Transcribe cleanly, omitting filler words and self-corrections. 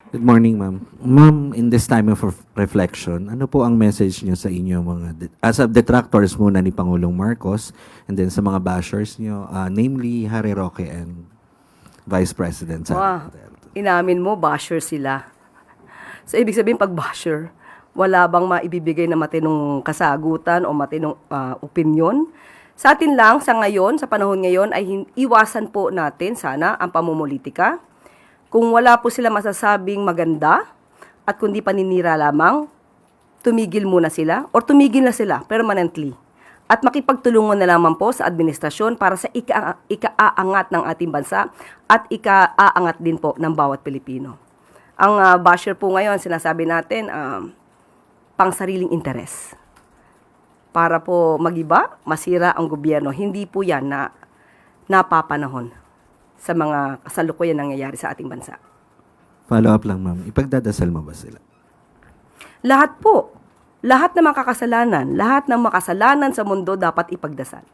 Good morning, ma'am. Ma'am, in this time of reflection, ano po ang message niyo sa inyo as of detractors muna ni Pangulong Marcos and then sa mga bashers niyo, namely Harry Roque and Vice President Sara Wow, Duterte? inamin mo, basher sila. So, ibig sabihin, pag basher, wala bang maibibigay na matinong kasagutan o matinong opinion? Sa atin lang, sa ngayon, sa panahon ngayon, ay iwasan po natin sana ang pamumulitika. Kung wala po sila masasabing maganda at kundi paninira lamang, tumigil muna sila or tumigil na sila permanently. At makipagtulungan na lamang po sa administrasyon para sa ika-aangat ng ating bansa at ika-aangat din po ng bawat Pilipino. Ang basher po ngayon, sinasabi natin, pang sariling interes. Para po magiba, masira ang gobyerno. Hindi po yan na napapanahon sa mga kasalukuyan nangyayari sa ating bansa. Follow up lang, ma'am. Ipagdadasal mo ba sila? Lahat po, lahat ng makakasalanan, lahat ng makasalanan sa mundo dapat ipagdasal.